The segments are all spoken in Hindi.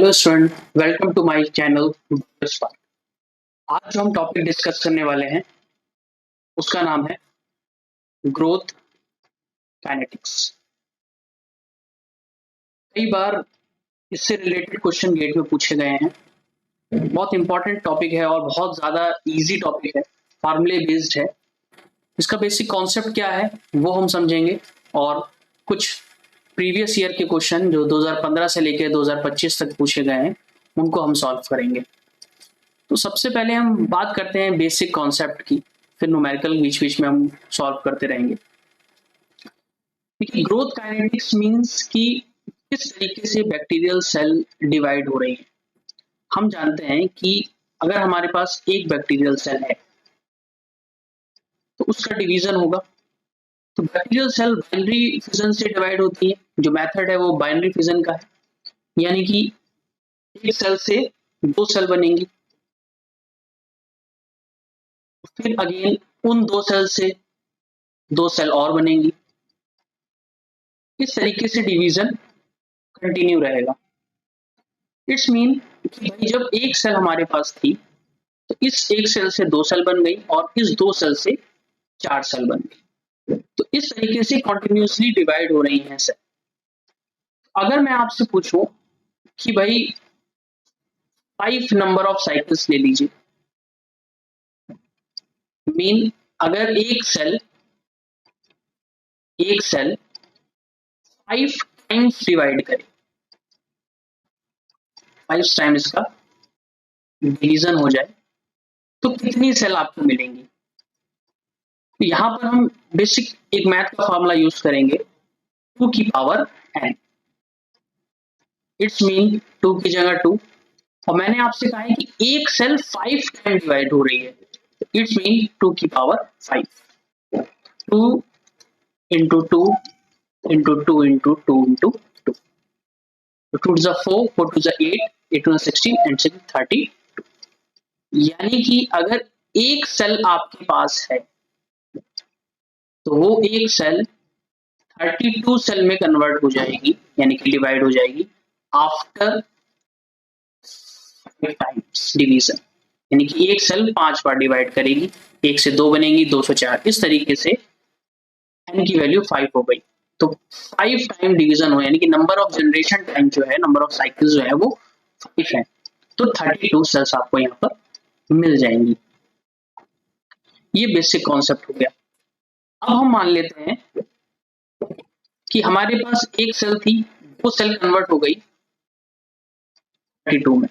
Hello student, welcome to my channel Spark. आज जो हम टॉपिक डिस्कस करने वाले हैं उसका नाम है ग्रोथ काइनेटिक्स। कई बार इससे रिलेटेड क्वेश्चन गेट में पूछे गए हैं। बहुत इंपॉर्टेंट टॉपिक है और बहुत ज़्यादा इजी टॉपिक है, फार्मूले बेस्ड है। इसका बेसिक कॉन्सेप्ट क्या है वो हम समझेंगे और कुछ प्रीवियस ईयर के क्वेश्चन जो 2015 से लेकर 2025 तक पूछे गए हैं उनको हम सॉल्व करेंगे। तो सबसे पहले हम बात करते हैं बेसिक कॉन्सेप्ट की, फिर न्यूमेरिकल बीच बीच में हम सॉल्व करते रहेंगे। ग्रोथ काइनेटिक्स मींस कि किस तरीके से बैक्टीरियल सेल डिवाइड हो रही है। हम जानते हैं कि अगर हमारे पास एक बैक्टीरियल सेल है तो उसका डिवीजन होगा। तो बैक्टीरियल सेल बाइनरी फिजन से डिवाइड होती है। जो मेथड है वो बाइनरी फिजन का है, यानी कि एक सेल से दो सेल बनेंगी, फिर अगेन उन दो सेल से दो सेल और बनेंगी। इस तरीके से डिवीजन कंटिन्यू रहेगा। इट्स मीन कि भाई जब एक सेल हमारे पास थी तो इस एक सेल से दो सेल बन गई और इस दो सेल से चार सेल बन गई। तो इस तरीके से कंटिन्यूअसली डिवाइड हो रही हैं सेल। अगर मैं आपसे पूछूं कि भाई 5 नंबर ऑफ साइकिल्स ले लीजिए, मीन अगर एक सेल 5 टाइम्स डिवाइड करे, 5 टाइम्स इसका डिवीजन हो जाए तो कितनी सेल आपको मिलेंगी। तो यहां पर हम बेसिक एक मैथ का फॉर्मूला यूज करेंगे, 2 की पावर n। इट्स मीन 2 की जगह 2, और मैंने आपसे कहा है कि एक सेल 5 टाइम डिवाइड हो रही है। इट्स मीन 2 की power 5। 2 into 2 into 2 into 2 into 2। 2 to 4, 4 to 8, 8 to 16 and 6 30। यानी कि अगर एक सेल आपके पास है तो वो एक सेल 32 सेल में कन्वर्ट हो जाएगी, यानी कि डिवाइड हो जाएगी आफ्टर 5 टाइम्स डिवीजन। यानी कि एक सेल 5 बार डिवाइड करेगी, एक से दो बनेगी, दो से चार, इस तरीके से n की वैल्यू 5 हो गई। तो 5 टाइम डिवीजन हो, यानी कि नंबर ऑफ जनरेशन टाइम जो है, नंबर ऑफ साइकिल्स जो है वो 5 है। तो 32 सेल्स आपको यहाँ पर मिल जाएंगी। ये बेसिक कॉन्सेप्ट हो गया। अब हम मान लेते हैं कि हमारे पास एक सेल थी, वो सेल कन्वर्ट हो गई 32 में।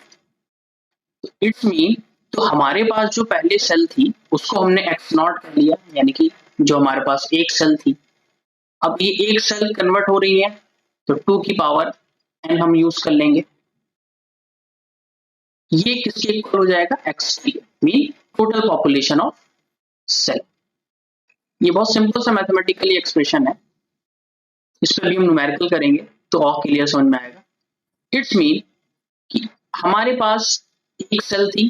तो इट्स मीन तो हमारे पास जो पहले सेल थी उसको हमने एक्स नॉट कर लिया, यानी कि जो हमारे पास एक सेल थी, अब ये एक सेल कन्वर्ट हो रही है तो 2 की पावर n हम यूज कर लेंगे। ये किसके इक्वल हो जाएगा, X T, mean total population of cell. ये बहुत सिंपल सा मैथमेटिकली एक्सप्रेशन है, इस पर भी हम न्यूमेरिकल करेंगे तो और क्लियर समझ में आएगा। इट्स मीन कि हमारे पास एक सेल थी,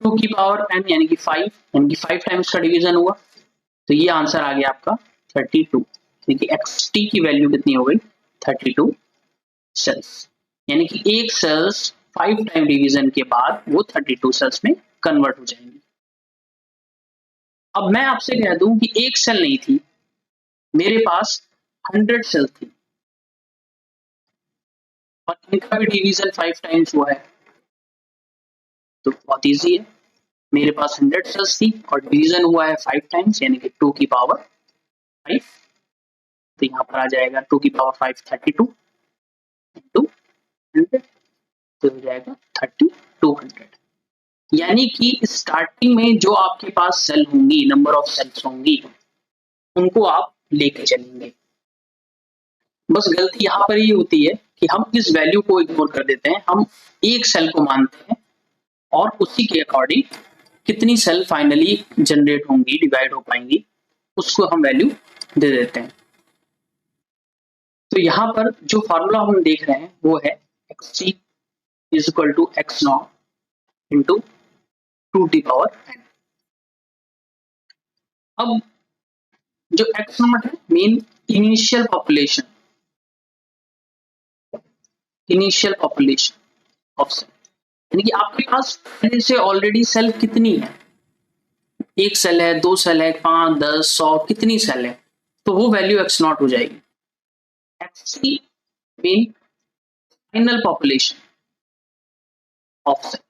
2 की पावर n यानी कि 5, यानी कि 5 टाइम्स का डिवीजन हुआ। तो ये आंसर आ गया आपका 32। यानी कि एक्स टी की वैल्यू कितनी हो गई, 32 सेल्स। यानी कि एक सेल्स 5 टाइम डिवीजन के बाद वो 32 सेल्स में कन्वर्ट हो जाएंगे। अब मैं आपसे कह दूं कि एक सेल नहीं थी, मेरे पास 100 सेल थी और इनका भी डिवीजन 5 टाइम्स हुआ है। तो बहुत इजी है, मेरे पास 100 सेल्स थी और डिवीजन हुआ है 5 टाइम्स, यानी कि 2 की पावर 5। तो यहाँ पर आ जाएगा 2 की पावर 5 32 इंटू 100, तो हो जाएगा 3200। यानी कि स्टार्टिंग में जो आपके पास सेल होंगी, नंबर ऑफ सेल्स होंगी, उनको आप लेके चलेंगे। बस गलती यहाँ पर ये होती है कि हम इस वैल्यू को इग्नोर कर देते हैं, हम एक सेल को मानते हैं और उसी के अकॉर्डिंग कितनी सेल फाइनली जनरेट होंगी, डिवाइड हो पाएंगी, उसको हम वैल्यू दे देते हैं। तो यहाँ पर जो फॉर्मूला हम देख रहे हैं वो है X T is equal to X not into 2 T power n। अब जो एक्स नॉट है, mean initial population, initial population of cell, यानी कि आपके पास पहले से ऑलरेडी सेल कितनी है, एक सेल है, दो सेल है, 5, 10, 100, कितनी सेल है, तो वो वैल्यू x नॉट हो जाएगी। xc mean final population of cell,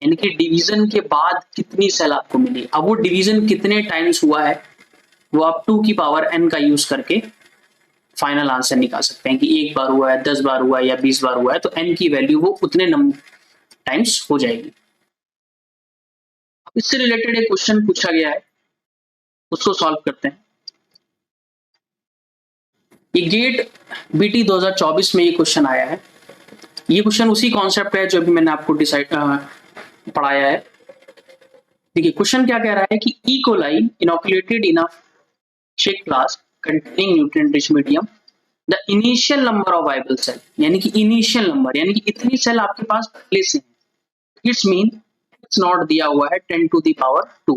यानी कि डिवीजन के बाद कितनी सेल आपको मिली। अब वो डिवीजन कितने टाइम्स हुआ है वो आप 2 की पावर n का यूज करके फाइनल आंसर निकाल सकते हैं कि एक बार हुआ है, 10 बार हुआ है या 20 बार हुआ है, तो n की वैल्यू वो उतने टाइम्स हो जाएगी। इससे रिलेटेड एक क्वेश्चन पूछा गया है, उसको सॉल्व करते हैं। ये गेट बीटी 2024 में ये क्वेश्चन आया है। ये क्वेश्चन उसी कॉन्सेप्ट है जो अभी मैंने आपको पढ़ाया है। देखिए क्वेश्चन क्या कह रहा है कि E coli inoculated in a shake flask containing nutrient rich medium, the initial number of viable cell, यानी कि इनिशियल नंबर, यानी कि इतनी सेल आपके पास पहले से है। इट्स मीन एक्स नॉट दिया हुआ है 10 to the power 2,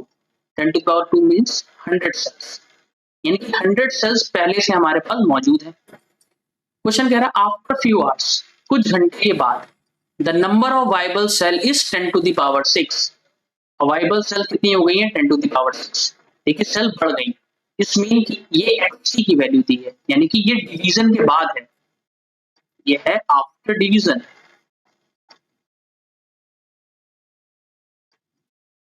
10 to the power 2 means 100 cells, यानी कि 100 सेल्स पहले से हमारे पास मौजूद है। क्वेश्चन कह रहा है आफ्टर फ्यू आवर्स, कुछ घंटे के बाद, the number of viable cell is 10 to the power 6, viable cell कितनी हो गई है 10 to the power 6, देखिए सेल बढ़ गई। इस मीन की ये एक्ससी की वैल्यू दी है, यानी कि ये डिवीजन के बाद है, ये है आफ्टर डिवीजन।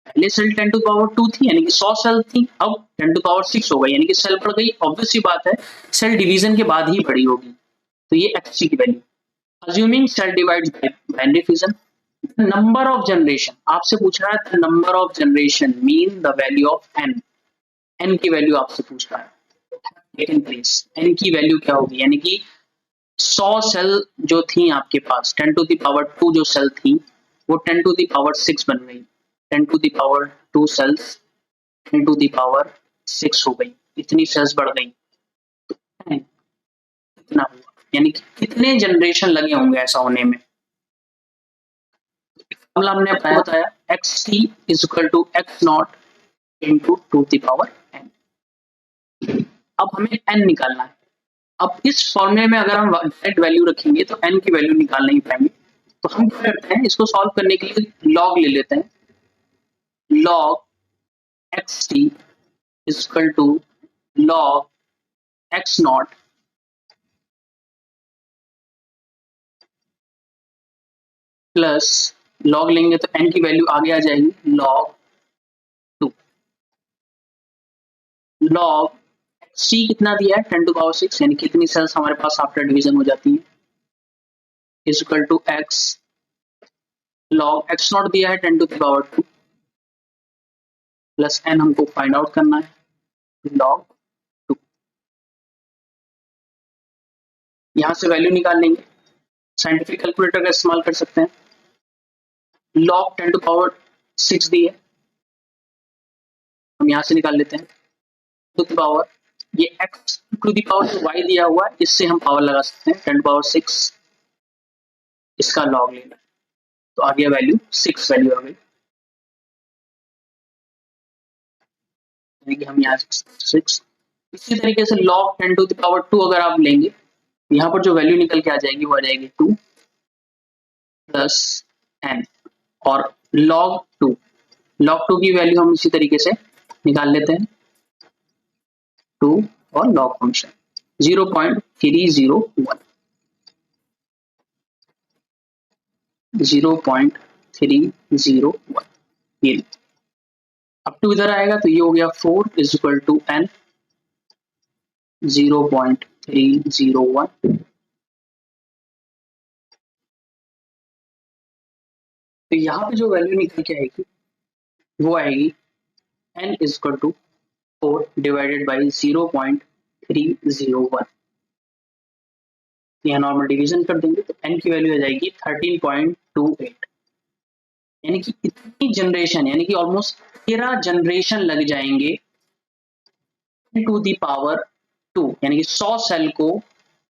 पहले सेल 10 टू पावर 2 थी, यानी कि 100 सेल थी, अब 10 टू पावर 6 हो गई, यानी कि सेल बढ़ गई। ऑब्वियस सी बात है सेल डिवीजन के बाद ही बड़ी होगी, तो ये एक्ससी की value. Assuming cell divides by binary fission, number of generation आपसे पूछ रहा है, the number of generation mean the value of N, N की वैल्यू आपसे पूछ रहा है। टेकन प्लेस, एन की वैल्यू क्या होगी, यानी कि 100 सेल जो थी आपके पास 10 टू द पावर 2 जो सेल थी वो 10 टू द पावर 6 बन गई, 10 to the power 2 cells 10 to the power 6 हो गई, इतनी सेल्स बढ़ गई। कितना हुआ, यानी कि कितने जनरेशन लगे होंगे ऐसा होने में। फॉर्मूला हमने आपको बताया xt is equal to x not into 2 the power n। अब हमें n निकालना है। अब इस फॉर्मूले में अगर हम डायरेक्ट वैल्यू रखेंगे तो n की वैल्यू निकाल नहीं पाएंगे, तो हम क्या करते हैं, इसको सॉल्व करने के लिए लॉग ले लेते हैं। Log xt is equal to log x not plus log लेंगे तो n की वैल्यू आगे आ जाएगी लॉग 2। लॉग xt कितना दिया है 10 टू पावर 6, यानी कितनी सेल्स हमारे पास आफ्टर डिवीजन हो जाती है, is equal to x log x not दिया है 10 टू पावर 2 प्लस n हमको फाइंड आउट करना है लॉग 2। यहां से वैल्यू निकाल लेंगे, साइंटिफिक कैलकुलेटर का इस्तेमाल कर सकते हैं। लॉग 10 टू पावर 6 दी है, हम यहां से निकाल लेते हैं टू द पावर, ये x टू द पावर जो y दिया हुआ है इससे हम पावर लगा सकते हैं 10 टू पावर 6, इसका लॉग लेना, तो आ गया वैल्यू 6 वैल्यू आ गई, यानी कि हम यहाँ 6। इसी तरीके से लॉग 10 टू द पावर 2 अगर आप लेंगे, यहाँ पर जो वैल्यू निकल के आ जाएगी वो आ जाएगी 2 प्लस n, और log 2 की वैल्यू हम इसी तरीके से निकाल लेते हैं 2 और log फंक्शन 0.301 0.301, ये अब टू इधर आएगा तो ये हो गया 4 इज इक्वल टू n 0.301। तो यहाँ पे जो वैल्यू निकल के आएगी वो आएगी n is equal to 4 divided by 0.301। यहाँ नॉर्मल डिवीजन कर देंगे तो n की वैल्यू आ जाएगी 13.28, यानी कि इतनी जनरेशन, यानी कि ऑलमोस्ट 13 जनरेशन लग जाएंगे 10 टू द पावर 2, यानी कि 100 सेल को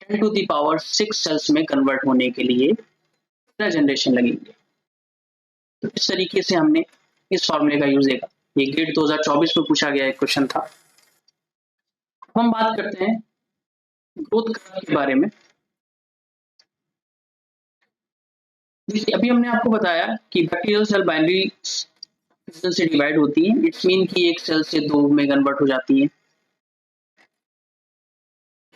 10 टू द पावर 6 सेल्स में कन्वर्ट होने के लिए 13 जनरेशन लगेंगे। तो इस तरीके से हमने इस फॉर्मूले का यूज देखा, ये गेट 2024 में पूछा गया एक क्वेश्चन था। हम बात करते हैं ग्रोथ कर्व के बारे में। देखिए अभी हमने आपको बताया कि बैक्टीरियल सेल बाइनरी फिजन से डिवाइड होती है, इट्स मीन कि एक सेल से दो में कन्वर्ट हो जाती है,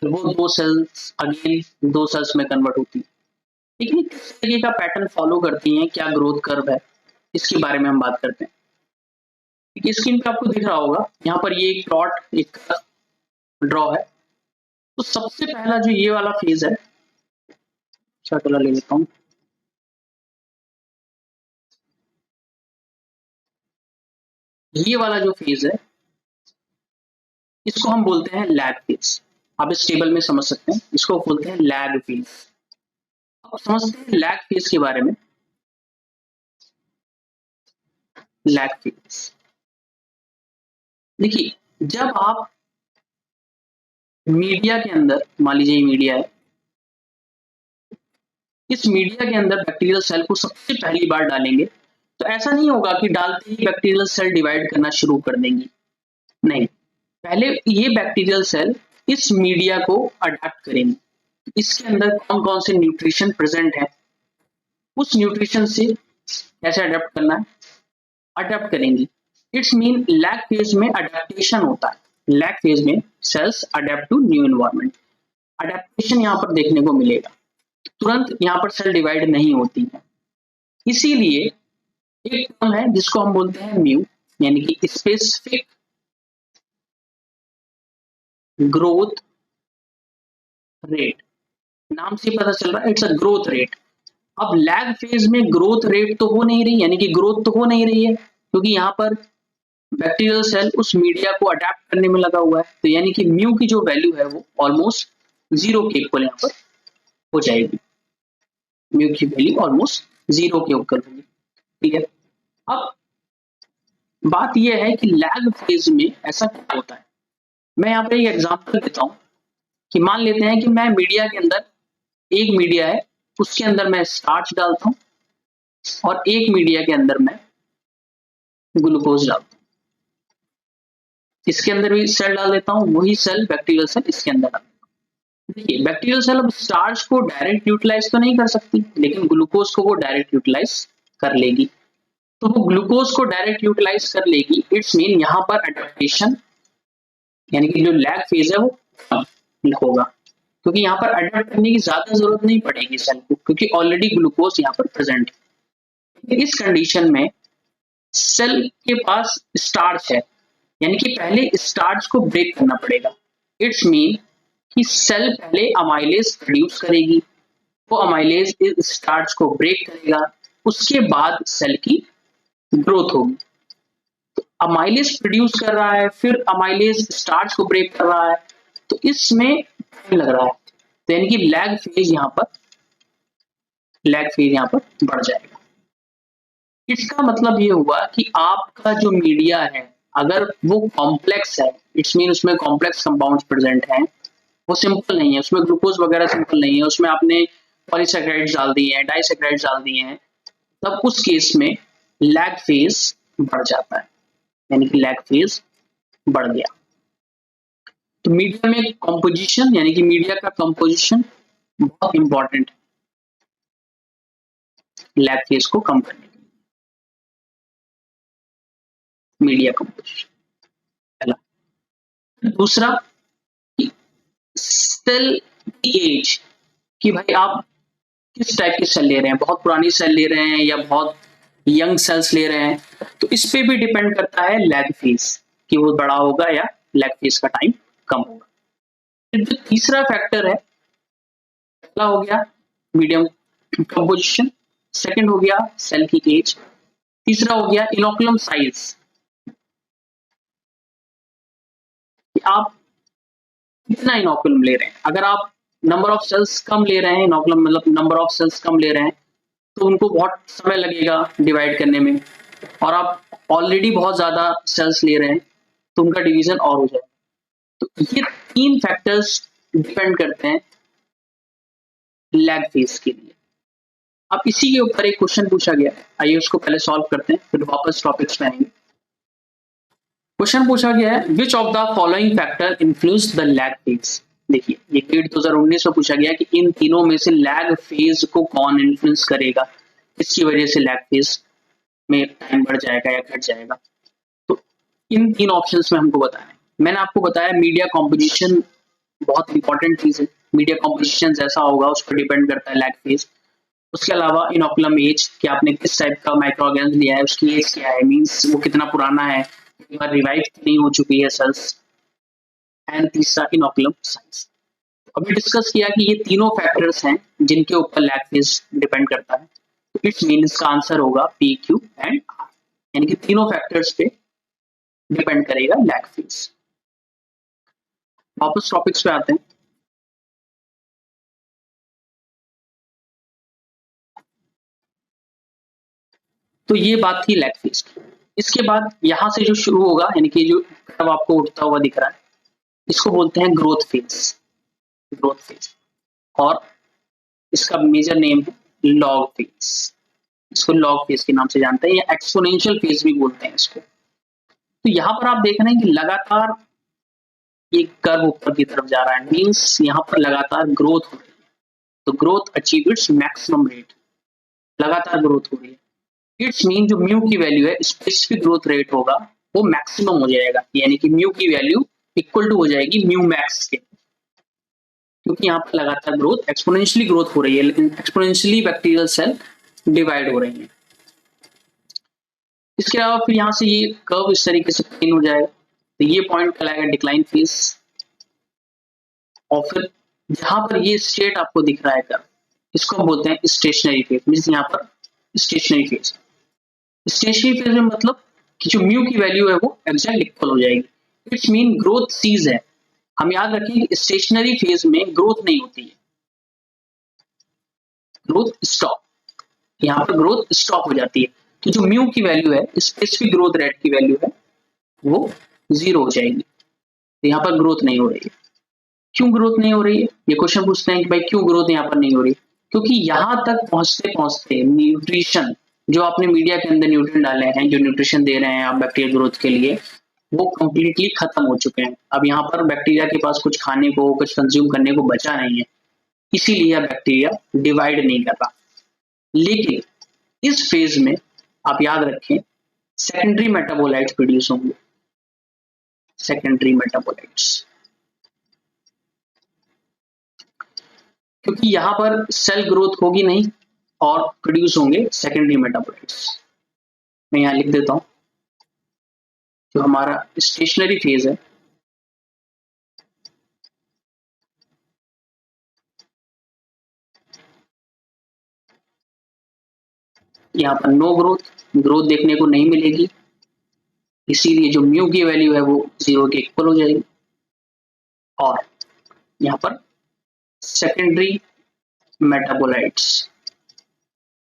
फिर वो दो सेल्स अगेन दो सेल्स में कन्वर्ट होती है। ठीक है, किस तरीके का पैटर्न फॉलो करती हैं, क्या ग्रोथ कर्व है, इसके बारे में हम बात करते हैं। स्क्रीन पे आपको दिख रहा होगा, यहाँ पर ये एक प्लॉट एक ड्रॉ है। तो सबसे पहला जो ये वाला फेज है, अच्छा कलर ले लेता हूँ, ये वाला जो फेज है इसको हम बोलते हैं लैग फेज। आप इस टेबल में समझ सकते हैं, इसको बोलते हैं लैग फेज। अब समझते हैं लैग फेज के बारे में। लैग फेज देखिए, जब आप मीडिया के अंदर, मान लीजिए मीडिया है, इस मीडिया के अंदर बैक्टीरियल सेल को सबसे पहली बार डालेंगे, तो ऐसा नहीं होगा कि डालते ही बैक्टीरियल सेल डिवाइड करना शुरू कर देंगी, नहीं, पहले ये बैक्टीरियल सेल इस मीडिया को अडेप्ट करेंगे। इसके अंदर कौन कौन से न्यूट्रिशन प्रेजेंट है, उस न्यूट्रिशन से कैसे अडेप्ट करना है, अडेप्ट करेंगी। इट्स मीन लैग फेज में अडेप्टेशन होता है। लैग फेज में cells adapt to new environment, adaptation यहाँ पर देखने को मिलेगा, तुरंत यहाँ पर सेल डिवाइड नहीं होती है। इसीलिए एक टर्म है जिसको हम बोलते हैं म्यू, यानी कि स्पेसिफिक ग्रोथ रेट। नाम से पता चल रहा है इट्स अ ग्रोथ रेट। अब लैग फेज में ग्रोथ रेट तो हो नहीं रही, यानी कि ग्रोथ तो हो नहीं रही है, क्योंकि यहाँ पर बैक्टीरियल सेल उस मीडिया को अडेप्ट करने में लगा हुआ है, तो यानी कि म्यू की जो वैल्यू है वो ऑलमोस्ट जीरो के इक्वल यहाँ पर हो जाएगी। म्यू की वैल्यू ऑलमोस्ट जीरो के इक्वल होगी। ठीक है, अब बात यह है कि लैग फेज में ऐसा क्या होता है। मैं यहाँ पे एक एग्जांपल देता हूँ कि मान लेते हैं कि मैं मीडिया के अंदर, एक मीडिया है उसके अंदर मैं स्टार्च डालता हूँ और एक मीडिया के अंदर मैं ग्लूकोज डालता हूँ। इसके अंदर भी सेल डाल देता हूँ, वही सेल बैक्टीरियल सेल इसके अंदर डाल देता हूँ। देखिए बैक्टीरियल सेल अब स्टार्च को डायरेक्ट यूटिलाइज तो नहीं कर सकती, लेकिन ग्लूकोज को वो डायरेक्ट यूटिलाइज कर लेगी। तो वो ग्लूकोज को डायरेक्ट यूटिलाइज कर लेगी, इट्स मीन यहाँ पर एडेप्टेशन, यानी कि जो लैग फेज है वो कम होगा, क्योंकि यहाँ पर अडेप्ट करने की ज्यादा जरूरत नहीं पड़ेगी सेल को, क्योंकि ऑलरेडी ग्लूकोज यहाँ पर प्रेजेंट है। इस कंडीशन में सेल के पास स्टार्च है, यानी कि पहले स्टार्च को ब्रेक करना पड़ेगा। इट्स मीन कि सेल पहले अमाइलेज प्रोड्यूस करेगी, वो अमाइलेज इस स्टार्च को ब्रेक करेगा, उसके बाद सेल की ग्रोथ होगी। तो अमाइलेज प्रोड्यूस कर रहा है, फिर अमाइलेज स्टार्च को ब्रेक कर रहा है, तो इसमें टाइम लग रहा है, तो यानी कि लैग फेज यहाँ पर बढ़ जाएगा। इसका मतलब ये हुआ कि आपका जो मीडिया है अगर वो कॉम्प्लेक्स है, इट्स मीन उसमें कॉम्प्लेक्स कंपाउंड्स प्रेजेंट हैं, वो सिंपल नहीं है, उसमें ग्लूकोज वगैरह सिंपल नहीं है, उसमें आपने पॉलीसैकेराइड्स डाल दिए हैं, डाइसैकेराइड्स डाल दिए हैं, तब उस केस में लैग फेज बढ़ जाता है, यानी कि लैग फेज बढ़ गया। तो मीडिया में कॉम्पोजिशन, यानी कि मीडिया का कंपोजिशन बहुत इंपॉर्टेंट है लैग फेज को कम करने के लिए। मीडिया कंपोजिशन पहला। दूसरा, सेल की एज, कि भाई आप किस टाइप के सेल ले रहे हैं, बहुत पुरानी सेल ले रहे हैं या बहुत यंग सेल्स ले रहे हैं, तो इस पे भी डिपेंड करता है लैग फेज, कि वो बड़ा होगा या लैग फेज का टाइम कम होगा। फिर जो तीसरा फैक्टर है, पहला हो गया मीडियम कंपोजिशन, सेकंड हो गया सेल की एज, तीसरा हो गया इनोकुलम साइज, कि आप कितना इनोकुलम ले रहे हैं। अगर आप नंबर ऑफ सेल्स कम ले रहे हैं, इनोकुलम मतलब नंबर ऑफ सेल्स कम ले रहे हैं, तो उनको बहुत समय लगेगा डिवाइड करने में, और आप ऑलरेडी बहुत ज्यादा सेल्स ले रहे हैं तो उनका डिवीजन और हो जाएगा। तो ये तीन फैक्टर्स डिपेंड करते हैं लैग फेज के लिए। अब इसी के ऊपर एक क्वेश्चन पूछा गया, आइए उसको पहले सॉल्व करते हैं, फिर वापस टॉपिक्स में आएंगे। क्वेश्चन पूछा गया है, which of the following factor influence the lag phase. देखिए ये GATE 2019 में पूछा गया कि इन तीनों में से लैग फेज को कौन इन्फ्लुएंस करेगा। इसकी वजह से लैग फेज में टाइम बढ़ जाएगा या घट जाएगा। तो इन 3 ऑप्शंस में हमको बताना है। मैंने आपको बताया मीडिया कॉम्पोजिशन बहुत इंपॉर्टेंट चीज है। मीडिया कॉम्पोजिशन जैसा होगा उस पर डिपेंड करता है लैग फेज। उसके अलावा इनोकुलम एज कि आपने किस टाइप का माइक्रो ऑर्गेनिज्म लिया है, उसकी एज क्या है, मींस वो कितना पुराना है, एक बार रिवाइव नहीं हो चुकी है सेल्स। एंड तीसरा इनोकुलम साइज। अभी डिस्कस किया कि ये तीनों फैक्टर्स हैं जिनके ऊपर लैग फेज डिपेंड करता है। तो इट्स मीन इसका आंसर होगा पी क्यू एंड आर, यानी कि तीनों फैक्टर्स पे डिपेंड करेगा लैग फेज। वापस टॉपिक्स पे आते हैं। तो ये बात थी लैग फेज की। इसके बाद यहां से जो शुरू होगा, यानी कि जो कर्व आपको उठता हुआ दिख रहा है, इसको बोलते हैं ग्रोथ फेज। Growth phase. और इसका मेजर नेम है लॉग फेज। इसको लॉग फेज के नाम से जानते हैं या एक्सपोनेंशियल फेज भी बोलते हैं इसको। तो यहाँ पर आप देख रहे हैं कि लगातार ये कर्व ऊपर की तरफ जा रहा है, मींस यहाँ पर लगातार ग्रोथ हो रही है। तो growth achieve its maximum rate, लगातार ग्रोथ हो रही है। इट्स मीन जो म्यू की वैल्यू है, स्पेसिफिक ग्रोथ रेट होगा वो मैक्सिमम हो जाएगा, यानी कि म्यू की वैल्यू इक्वल टू हो जाएगी म्यू मैक्स के, क्योंकि यहाँ पर लगातार ग्रोथ एक्सपोनेंशियली ग्रोथ हो रही है, लेकिन एक्सपोनेंशियली बैक्टीरियल सेल डिवाइड हो रही है। इसके अलावा फिर यहाँ से ये कर्व इस तरीके से प्लेन हो जाएगा। तो ये पॉइंट कहलाएगा डिक्लाइन फेज। और फिर जहां पर ये स्टेट आपको दिख रहा है कर्व, इसको हम बोलते हैं स्टेशनरी फेज। मींस यहाँ पर स्टेशनरी फेज। स्टेशनरी फेज में मतलब कि जो म्यू की वैल्यू है वो एग्जैक्ट इक्वल हो जाएगी। इट्स मीन ग्रोथ सीज है। हम याद रखें कि स्टेशनरी फेज में ग्रोथ नहीं होती है, ग्रोथ स्टॉप। यहाँ पर ग्रोथ स्टॉप हो जाती है। तो जो म्यू की वैल्यू है, स्पेसिफिक ग्रोथ रेट की वैल्यू है, वो 0 हो जाएगी। तो यहाँ पर ग्रोथ नहीं हो रही है। क्यों ग्रोथ नहीं हो रही है? ये क्वेश्चन पूछते हैं कि भाई क्यों ग्रोथ यहाँ पर नहीं हो रही? क्योंकि यहाँ तक पहुंचते पहुंचते न्यूट्रिशन, जो आपने मीडिया के अंदर न्यूट्रिएंट डाले हैं, जो न्यूट्रिशन दे रहे हैं आप बैक्टीरियल ग्रोथ के लिए, वो कंप्लीटली खत्म हो चुके हैं। अब यहाँ पर बैक्टीरिया के पास कुछ खाने को, कुछ कंज्यूम करने को बचा नहीं है, इसीलिए यह बैक्टीरिया डिवाइड नहीं कर रहा। लेकिन इस फेज में आप याद रखें सेकेंडरी मेटाबोलाइट्स प्रोड्यूस होंगे। सेकेंडरी मेटाबोलाइट्स, क्योंकि यहां पर सेल ग्रोथ होगी नहीं और प्रोड्यूस होंगे सेकेंडरी मेटाबोलाइट्स। मैं यहां लिख देता हूं जो हमारा स्टेशनरी फेज है, यहाँ पर नो ग्रोथ, ग्रोथ देखने को नहीं मिलेगी, इसीलिए जो म्यू की वैल्यू है वो 0 के इक्वल हो जाएगी। और यहाँ पर सेकेंडरी मेटाबोलाइट्स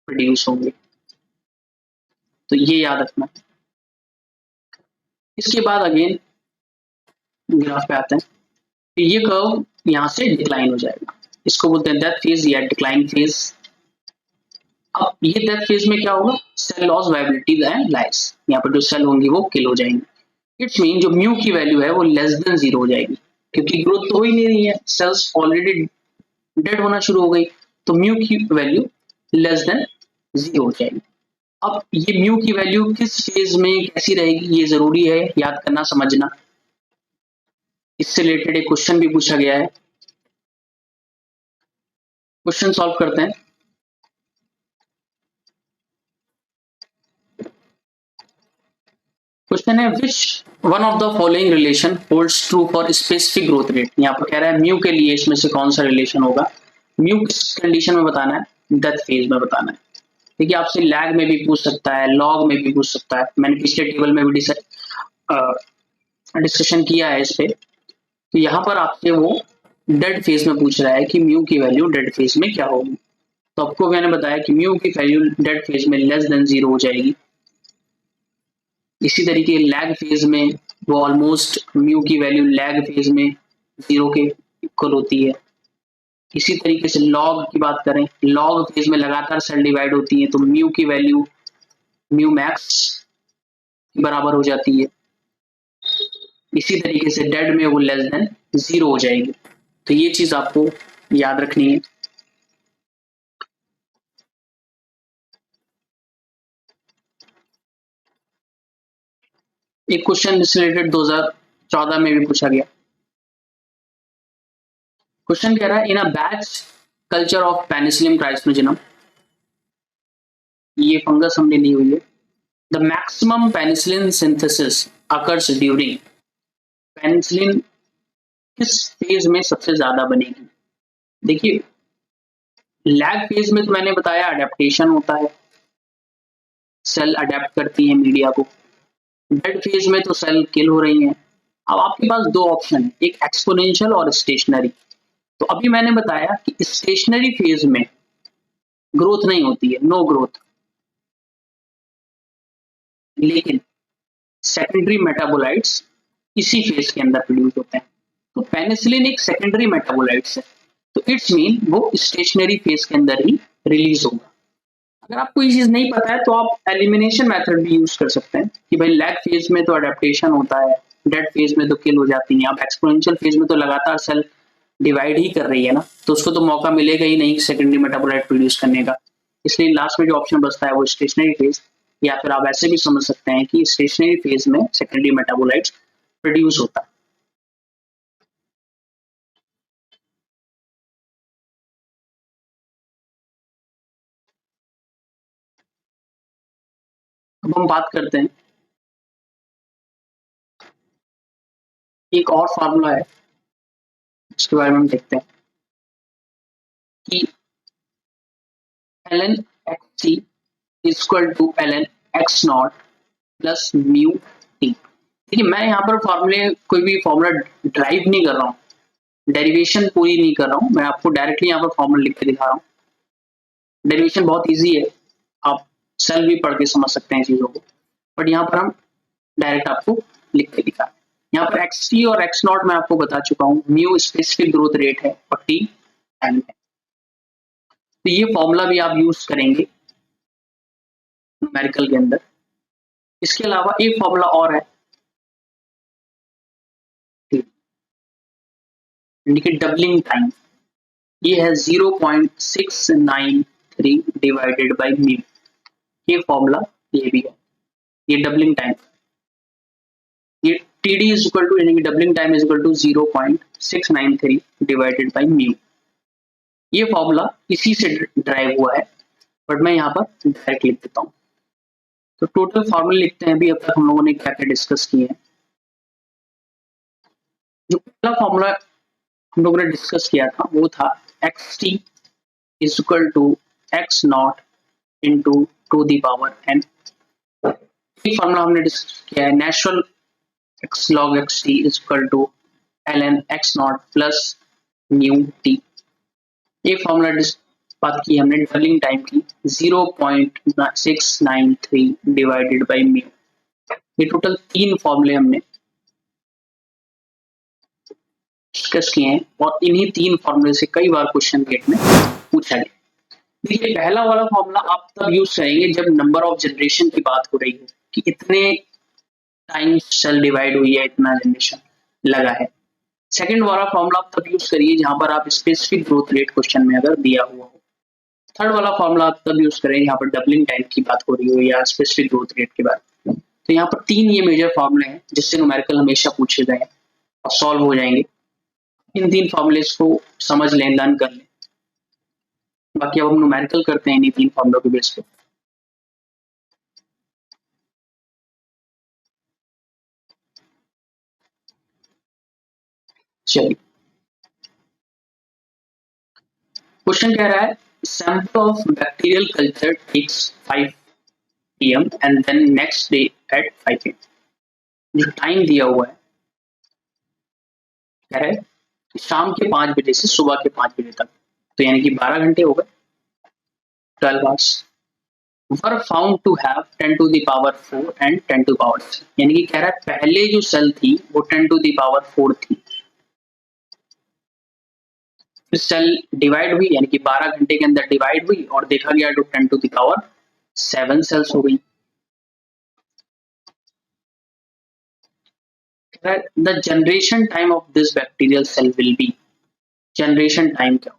प्रोड्यूस होंगे। तो ये याद रखना। इसके बाद अगेन ग्राफ पे आते हैं। तो ये कर्व यहाँ से डिक्लाइन हो जाएगा, इसको बोलते हैं डेथ फेज या डिक्लाइन फेज। अब ये डेथ फेज में क्या होगा? सेल लॉस वायबिलिटी एंड लाइस। यहाँ पर जो सेल होंगी वो किल हो जाएंगी। इट्स मीन जो म्यू की वैल्यू है वो लेस देन 0 हो जाएगी, क्योंकि ग्रोथ तो हो ही नहीं रही है, सेल्स ऑलरेडी डेड होना शुरू हो गई। तो म्यू की वैल्यू लेस देन 0 हो जाएगी। अब ये म्यू की वैल्यू किस फेज में कैसी रहेगी ये जरूरी है याद करना, समझना। इससे रिलेटेड एक क्वेश्चन भी पूछा गया है, क्वेश्चन सॉल्व करते हैं। क्वेश्चन है which one of the following relation holds true for specific growth rate. यहाँ पर कह रहा है म्यू के लिए इसमें से कौन सा रिलेशन होगा। म्यू किस कंडीशन में बताना है? डेथ फेज में बताना है। देखिए आपसे लैग में भी पूछ सकता है, लॉग में भी पूछ सकता है। मैंने पिछले टेबल में भी डिस्कशन किया है इस पे। तो यहाँ पर आपसे वो डेड फेज में पूछ रहा है कि म्यू की वैल्यू डेड फेज में क्या होगी। तो आपको मैंने बताया कि म्यू की वैल्यू डेड फेज में लेस देन 0 हो जाएगी। इसी तरीके लैग फेज में वो ऑलमोस्ट म्यू की वैल्यू लैग फेज में 0 के इक्वल होती है। इसी तरीके से लॉग की बात करें, लॉग फेज में लगातार सेल डिवाइड होती है, तो म्यू की वैल्यू म्यू मैक्स के बराबर हो जाती है। इसी तरीके से डेड में वो लेस देन 0 हो जाएगी। तो ये चीज आपको याद रखनी है। एक क्वेश्चन इससे रिलेटेड 2014 में भी पूछा गया। क्वेश्चन कह रहा है in a batch culture of penicillium ट्राइसोजनम, ये फंगस हमने ली हुई है। The maximum penicillin synthesis occurs during, penicillin किस फेज में सबसे ज्यादा बनेगी? देखिए, लैग फेज में तो मैंने बताया अडेप्टेशन होता है, सेल अडेप्ट करती है मीडिया को। डेड फेज में तो सेल किल हो रही हैं। अब आपके पास दो ऑप्शन है, एक एक्सपोनेंशियल और स्टेशनरी। तो अभी मैंने बताया कि स्टेशनरी फेज में ग्रोथ नहीं होती है, नो ग्रोथ, लेकिन सेकेंडरी मेटाबोलाइट्स इसी फेज के अंदर प्रोड्यूस होते हैं। तो पेनिसिलिन एक सेकेंडरी मेटाबोलाइट्स है, तो इट्स मीन वो स्टेशनरी फेज के अंदर ही रिलीज होगा। अगर आपको ये चीज नहीं पता है तो आप एलिमिनेशन मेथड भी यूज कर सकते हैं कि भाई लैग फेज में तो अडेप्टेशन होता है, डेड फेज में तो किल हो जाती है, अब एक्सपोनेंशियल फेज में तो लगातार सेल डिवाइड ही कर रही है ना, तो उसको तो मौका मिलेगा ही नहीं सेकेंडरी मेटाबोलाइट प्रोड्यूस करने का। इसलिए लास्ट में जो ऑप्शन बचता है वो स्टेशनरी फेज, या फिर आप ऐसे भी समझ सकते हैं कि स्टेशनरी फेज में सेकेंडरी मेटाबोलाइट्स प्रोड्यूस होता है। अब हम बात करते हैं, एक और फार्मूला है इसके बारे में हम देखते हैं कि ln xt is equal to ln x not plus mu T. देखिए, मैं यहाँ पर फॉर्मूले कोई भी फॉर्मूला ड्राइव नहीं कर रहा हूँ, डेरिवेशन पूरी नहीं कर रहा हूँ, मैं आपको डायरेक्टली यहाँ पर फॉर्मूला लिख के दिखा रहा हूँ। डेरिवेशन बहुत इजी है, आप सेल भी पढ़ के समझ सकते हैं चीजों को, बट यहाँ पर हम डायरेक्ट आपको लिख के दिखा। यहाँ पर एक्स टी और एक्स नॉट मैं आपको बता चुका हूँ, म्यू स्पेसिफिक ग्रोथ रेट है और टी टाइम है। तो ये फॉर्मूला भी आप यूज करेंगे न्यूमेरिकल के अंदर। इसके अलावा एक फॉर्मूला और है, डबलिंग टाइम, ये है 0.693 डिवाइडेड बाई म्यू, ये फॉर्मूला ये भी है, ये डबलिंग टाइम, ये T D is equal to यानी कि doubling time is equal to 0.693 divided by mu. ये फॉर्मूला इसी से ड्राइव हुआ है, बट मैं यहाँ पर डायरेक्ट लिख देता हूँ। तो टोटल फॉर्मूले लिखते हैं अभी अब तक हम लोगों ने क्या क्या डिस्कस किए हैं। जो पहला फॉर्मूला हम लोगों ने डिस्कस किया था वो था X T is equal to X not into two the power N. ये फॉर्मूला हमने डिस्कस किया है natural X log X T is equal to L N X not plus mu T. ये फॉर्मूला बात की हमने डबलिंग टाइम की 0.693 डिवाइडेड बाई म्यू। ये टोटल तीन फॉर्मूले हमने डिस्कस किए हैं और इन्हीं तीन फॉर्मूले से कई बार क्वेश्चन गेट में पूछा गया। देखिए, पहला वाला फॉर्मूला आप तब यूज करेंगे जब नंबर ऑफ जनरेशन की बात हो रही हो कि इतने टाइम सेल डिवाइड हुई है, इतना जनरेशन लगा है। सेकंड वाला फॉर्मूला आप तब यूज करिए जहां पर आप स्पेसिफिक ग्रोथ रेट क्वेश्चन में अगर दिया हुआ हो। थर्ड वाला फॉर्मूला आप तब यूज करें यहाँ पर डबलिंग टाइम की बात हो रही हो या स्पेसिफिक ग्रोथ रेट के बारे में। तो यहाँ पर तीन ये मेजर फॉर्मूले हैं जिससे न्यूमेरिकल हमेशा पूछे गए और सॉल्व हो जाएंगे। इन तीन फॉर्मूलेस को समझ लें, लर्न कर लें। बाकी अब हम न्यूमेरिकल करते हैं इन तीन फॉर्मूलों के बेस पे। चलिए, क्वेश्चन कह रहा है sample of bacterial culture takes 5 PM and then next day at 5 AM। जो टाइम दिया हुआ है क्या है, शाम के 5 बजे से सुबह के 5 बजे तक, तो यानी कि 12 घंटे हो गए, 12 hours. Were found to have 10 to the power 4 and 10 to power 6, यानी कि कह रहा है पहले जो सेल थी वो 10 टू द पावर 4 थी, फिर सेल डिवाइड हुई यानी कि 12 घंटे के अंदर डिवाइड हुई और देखा गया तो 10 टू द पावर 7 सेल्स हो गई। The generation time of this bacterial cell will be, generation time क्या,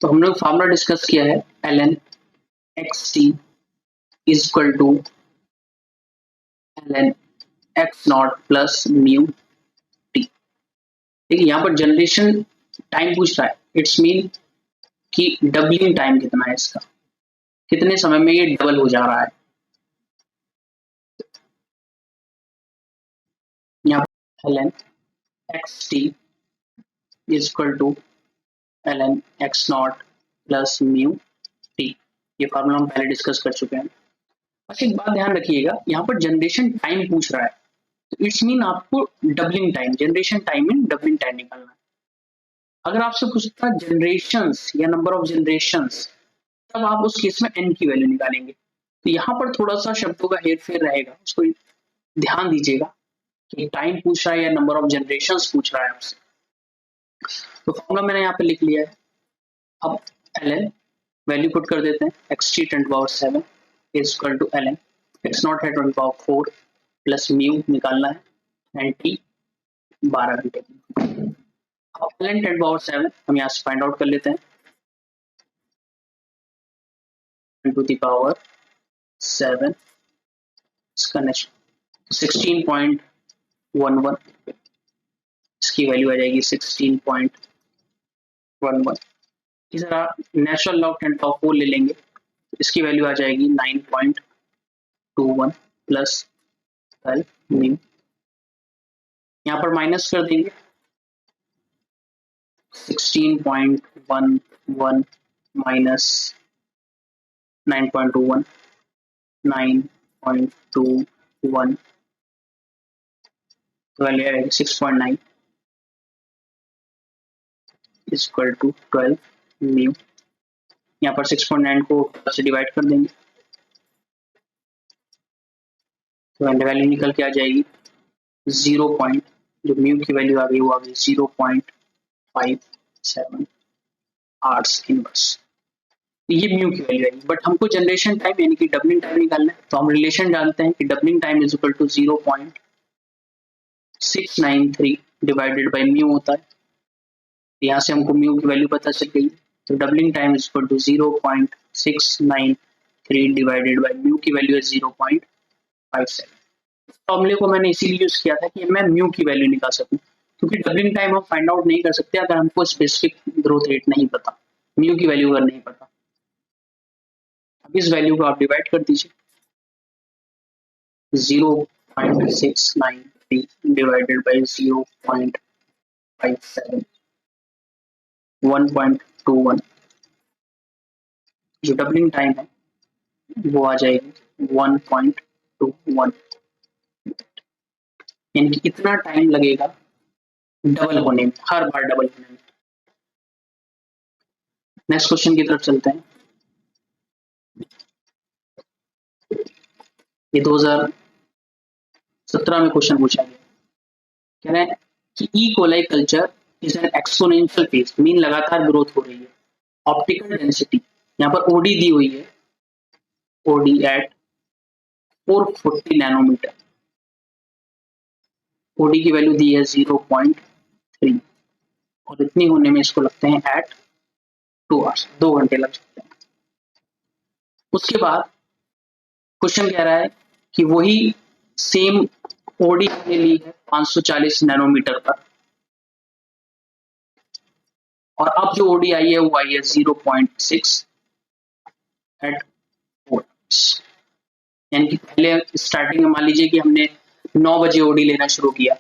तो हम लोग फार्मूला डिस्कस किया है ln xt is equal to ln x not plus mu T. ठीक है, यहाँ पर जनरेशन टाइम पूछ रहा है, इट्स मीन कि डबलिंग टाइम कितना है इसका, कितने समय में ये डबल हो जा रहा है। यहाँ पर ln xt is equal to ln x not plus mu T. ये फार्मूला हम पहले डिस्कस कर चुके हैं। अच्छा एक बात ध्यान रखिएगा, यहाँ पर जनरेशन टाइम पूछ रहा है, तो इट्स मीन आपको doubling time, generation time in doubling time निकालना है। अगर आपसे पूछता जनरेशंस या नंबर ऑफ जनरेशंस, तब आप उस केस में n की वैल्यू निकालेंगे। तो यहाँ पर थोड़ा सा शब्दों का हेर फेर रहेगा, उसको ध्यान दीजिएगा कि टाइम पूछ रहा है या नंबर ऑफ जनरेशंस पूछ रहा है आपसे। तो फॉर्मूला मैंने यहाँ पे लिख लिया है। अब ln वैल्यू पुट कर देते हैं, xt 10⁻7 is equal to ln x not है 10⁻4 प्लस म्यू निकालना है एंड टी 12 घंटे। अब ln 10⁻7 हम यहाँ से फाइंड आउट कर लेते हैं, 10 to the power 7 इसका नेक्स्ट 16.11, इसकी वैल्यू आ जाएगी 16.11। इस तरह नेचुरल लॉग 10⁻4 ले लेंगे, इसकी वैल्यू आ जाएगी 9.21 प्लस 12 म्यू। यहाँ पर माइनस कर देंगे, 16.11 माइनस 9.21, 9.21 तो वैल्यू आएगी 6.9 इज इक्वल टू 12 म्यू। यहाँ पर 6.9 को से डिवाइड कर देंगे तो वैल्यू निकल के आ जाएगी 0. जो म्यू की वैल्यू आ गई वो आ गई 0.57 आवर्स इनवर्स। ये म्यू की वैल्यू आएगी, बट हमको जनरेशन टाइम यानी कि डबलिंग टाइम निकालना है। तो हम रिलेशन जानते हैं कि doubling time is equal to 0.693 divided by mu होता है। यहाँ से हमको म्यू की वैल्यू पता चल गई, तो doubling time is equal to 0.693 divided by mu की वैल्यू है 0.57। फॉर्मूले को मैंने इसीलिए यूज किया था कि मैं म्यू की वैल्यू निकाल सकूं, क्योंकि डबलिंग टाइम हम फाइंड आउट नहीं कर सकते अगर हमको स्पेसिफिक ग्रोथ रेट नहीं पता, म्यू की वैल्यू अगर नहीं पता। अब इस वैल्यू को आप डिवाइड कर दीजिए, 0.693 डिवाइडेड बाय 0.57, 1.21। जो डबलिंग टाइम है वो आ जाएगी 1.21, यानी कि कितना टाइम लगेगा डबल होने में, हर बार डबल होने में। नेक्स्ट क्वेश्चन की तरफ चलते हैं। ये 2017 में क्वेश्चन पूछा गया, कह रहे हैं कि E coli culture is an exponential phase, mean लगातार ग्रोथ हो रही है। ऑप्टिकल डेंसिटी यहाँ पर ओडी दी हुई है, ओडी एट 440 नैनोमीटर, ओडी की वैल्यू दी है 0.3 और इतनी होने में इसको लगते हैं एट 2 आवर्स, 2 घंटे लग सकते हैं। उसके बाद क्वेश्चन कह रहा है कि वही सेम ओडी के लिए है 540 नैनोमीटर पर, और अब जो ओडी आई है वो आई है 0.6 एट 4, यानी कि पहले स्टार्टिंग में मान लीजिए कि हमने 9 बजे ओडी लेना शुरू किया,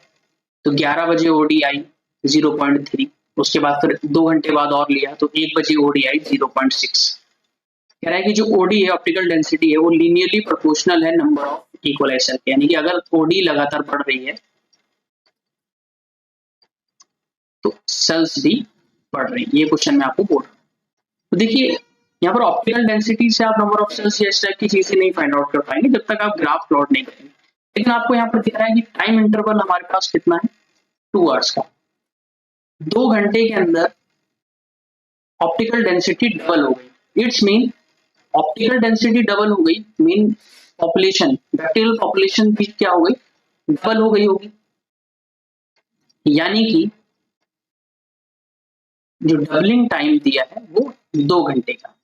तो 11 बजे ओडी आई 0.3, उसके बाद फिर 2 घंटे बाद और लिया तो 1 बजे ओडी आई 0.6। कह रहा है कि जो ओडी है ऑप्टिकल डेंसिटी है वो लीनियरली प्रोपोर्शनल है नंबर ऑफ इक्वलाइज सेल, यानी कि अगर ओडी लगातार बढ़ रही है तो सेल्स भी बढ़ रही है। ये क्वेश्चन मैं आपको बोल रहा हूँ। तो देखिए यहाँ पर ऑप्टिकल डेंसिटी से आप नंबर ऑफ सेल्स या इस टाइप की चीजें नहीं फाइंड आउट कर पाएंगे जब तक आप ग्राफ प्लॉट नहीं करेंगे। लेकिन आपको यहाँ पर दिख रहा है कि टाइम इंटरवल हमारे पास कितना है, 2 आवर्स का। 2 घंटे के अंदर ऑप्टिकल डेंसिटी डबल हो गई, it's mean optical density double हो गई, मीन पॉपुलेशन, बैक्टीरियल पॉपुलेशन भी क्या हो गई, डबल हो गई होगी। यानी कि जो डबलिंग टाइम दिया है वो 2 घंटे का,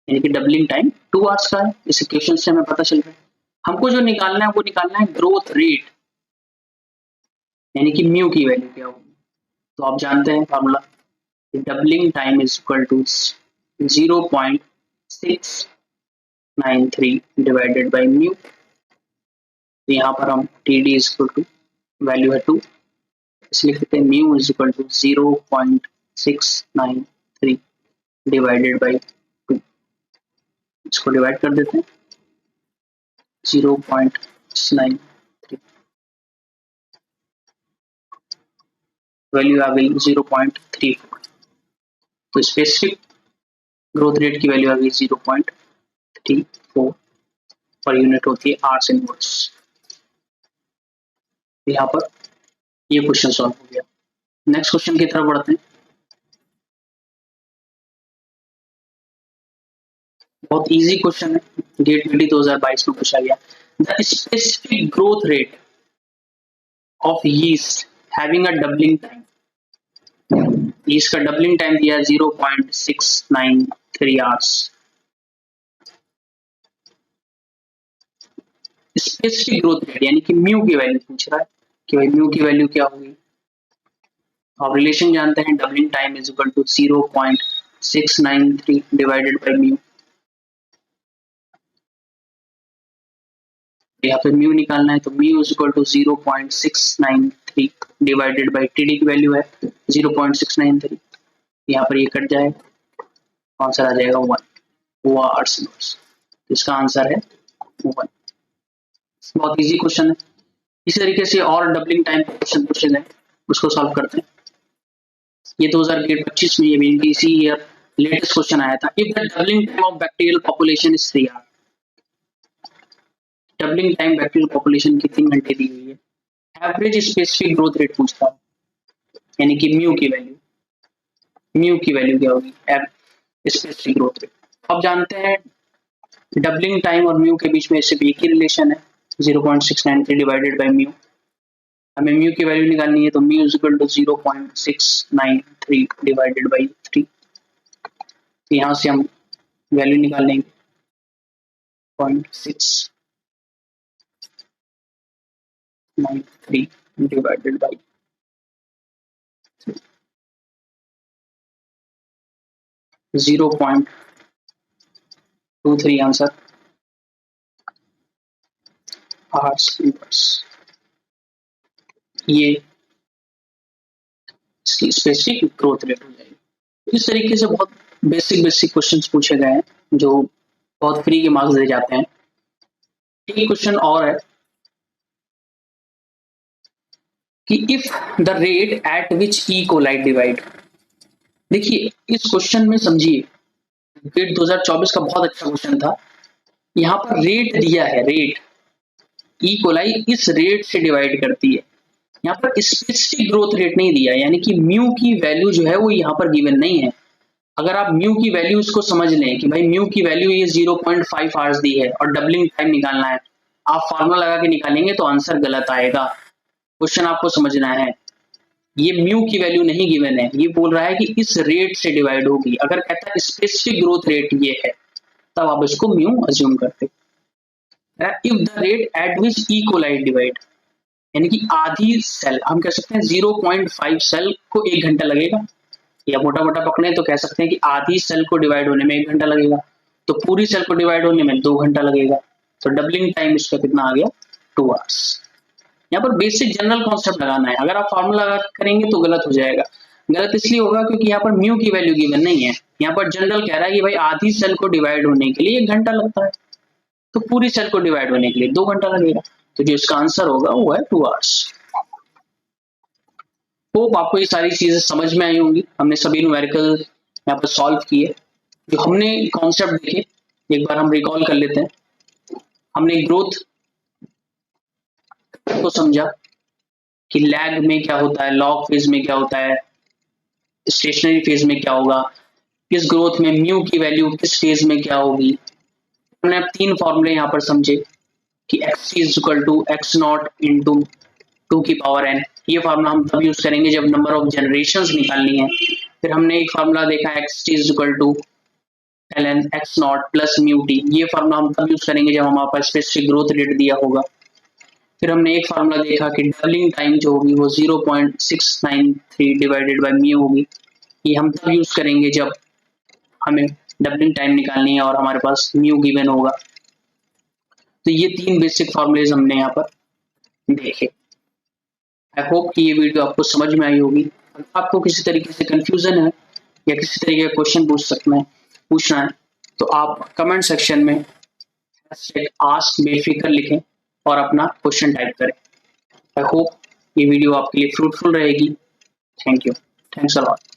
यानी कि डबलिंग टाइम 2 आवर्स का है। इस इक्वेशन से हमें पता चल रहा है। हमको जो निकालना है वो निकालना है ग्रोथ रेट, यानी कि म्यू की वैल्यू क्या होगी। तो आप जानते हैं formula, doubling time is equal to 0.693 divided by mu. तो यहाँ पर हम T D is equal to value है 2, इसलिए लिखते हैं mu is equal to 0.693 divided by 2। इसको डिवाइड कर देते हैं, 0.693 वैल्यू आ गई 0.34। तो स्पेसिफिक ग्रोथ रेट की वैल्यू आ गई 0.34 पर यूनिट होती है आर्स इनवर्स। यहाँ पर ये क्वेश्चन सॉल्व हो गया। नेक्स्ट क्वेश्चन की तरफ बढ़ते हैं। बहुत इजी क्वेश्चन है, गेट पीटी 2022 में पूछा गया। The specific growth rate of yeast having a doubling time, yeast का डबलिंग टाइम दिया 0.693 आवर्स। स्पेसिफिक ग्रोथ रेट यानी कि म्यू की वैल्यू पूछ रहा है कि भाई म्यू की वैल्यू क्या होगी। आप रिलेशन जानते हैं, doubling time is equal to 0.693 divided by mu. यहाँ पे म्यू निकालना है, तो mu is equal to 0.693 divided by TD की वैल्यू है 0.693। यहाँ पर ये कट जाएगा, आंसर आ जाएगा 1, वो आर्स इनवर्स। इसका आंसर है 1। बहुत इजी क्वेश्चन है। इसी तरीके से और डबलिंग टाइम क्वेश्चन पूछे गए, उसको सॉल्व करते हैं। ये 2025 में ये इसी ईयर लेटेस्ट क्वेश्चन आया था। If the doubling time of bacterial population is 3 hour, doubling time bacterial population की 3 घंटे दी हुई है। एवरेज स्पेसिफिक ग्रोथ रेट पूछता है, यानी कि म्यू की वैल्यू, म्यू की वैल्यू क्या होगी, स्पेसिफिक ग्रोथ रेट। अब जानते हैं डबलिंग टाइम और म्यू के बीच में सिर्फ एक ही रिलेशन है, 0.693 डिवाइडेड बाई म्यू। हमें म्यू की वैल्यू निकालनी है, तो mu is equal to 0.693 divided by 3। यहाँ से हम वैल्यू निकाल लेंगे 0.693 divided by 0.23 answer, hours inverse. ये इसकी स्पेसिफिक ग्रोथ रेट हो जाएगी। इस तरीके से बहुत बेसिक क्वेश्चंस पूछे गए हैं जो बहुत फ्री के मार्क्स दे जाते हैं। एक क्वेश्चन और है कि if the rate at which E coli divide. देखिए इस क्वेश्चन में समझिए, गेट 2024 का बहुत अच्छा क्वेश्चन था। यहाँ पर रेट दिया है, रेट ई कोलाई इस रेट से डिवाइड करती है। यहाँ पर स्पेसिफिक ग्रोथ रेट नहीं दिया, यानी कि म्यू की वैल्यू जो है वो यहाँ पर गिवन नहीं है। अगर आप म्यू की वैल्यू इसको समझ लें कि भाई म्यू की वैल्यू ये 0.5 आवर्स दी है और डबलिंग टाइम निकालना है, आप फार्मूला लगा के निकालेंगे तो आंसर गलत आएगा। क्वेश्चन आपको समझना है, ये म्यू की वैल्यू नहीं गिवन है, ये बोल रहा है कि इस रेट से डिवाइड होगी। अगर कहता है स्पेसिफिक ग्रोथ रेट ये है, तब आप इसको म्यू अज्यूम करते। If the rate at which E coli divide, यानी कि आधी सेल, हम कह सकते हैं 0.5 सेल को 1 घंटा लगेगा, या मोटा मोटा पकड़े तो कह सकते हैं कि आधी सेल को डिवाइड होने में 1 घंटा लगेगा, तो पूरी सेल को डिवाइड होने में 2 घंटा लगेगा। तो डबलिंग टाइम इसका कितना आ गया, 2 आवर्स। यहाँ पर बेसिक जनरल कॉन्सेप्ट लगाना है, अगर आप फार्मूला लगा करेंगे तो गलत हो जाएगा। गलत इसलिए होगा क्योंकि यहाँ पर म्यू की वैल्यू गिवन नहीं है, यहाँ पर जनरल कह रहा है कि भाई आधी सेल को डिवाइड होने के लिए 1 घंटा लगता है, तो पूरी सेल को डिवाइड होने के लिए 2 घंटा लगेगा। तो जो इसका आंसर होगा वो है 2 आवर्स। होप आपको ये सारी चीजें समझ में आई होंगी। हमने सभी न्यूमेरिकल यहाँ पर सॉल्व किए, जो हमने कॉन्सेप्ट देखे एक बार हम रिकॉल कर लेते हैं। हमने ग्रोथ को समझा कि लैग में क्या होता है, लॉग फेज में क्या होता है, स्टेशनरी फेज में क्या होगा, किस ग्रोथ में म्यू की वैल्यू किस फेज में क्या होगी। हमने अब 3 फॉर्मूले यहाँ पर समझे कि x is equal to X not into 2 की पावर n। ये फार्मूला हम तब यूज करेंगे जब नंबर ऑफ जनरेशंस निकालनी है, फिर हमने एक फार्मूला देखा X T is equal to L N X not plus mu T. ये फार्मूला हम तब यूज करेंगे जब हमारे पास स्पेसिफिक ग्रोथ रेट दिया होगा। फिर हमने एक फार्मूला देखा कि डबलिंग टाइम जो होगी वो 0.693 डिवाइडेड बाय म्यू होगी। ये हम तब यूज करेंगे जब हमें डबलिंग टाइम निकालनी है और हमारे पास म्यू गिवन होगा। तो ये 3 बेसिक फार्मूलेज हमने यहाँ पर देखे। आई होप कि ये वीडियो आपको समझ में आई होगी। अगर आपको किसी तरीके से कंफ्यूजन है या किसी तरीके का क्वेश्चन पूछना है तो आप कमेंट सेक्शन में आस्क बेफिक्र लिखें और अपना क्वेश्चन टाइप करें। आई होप ये वीडियो आपके लिए फ्रूटफुल रहेगी। Thank you. Thanks a lot.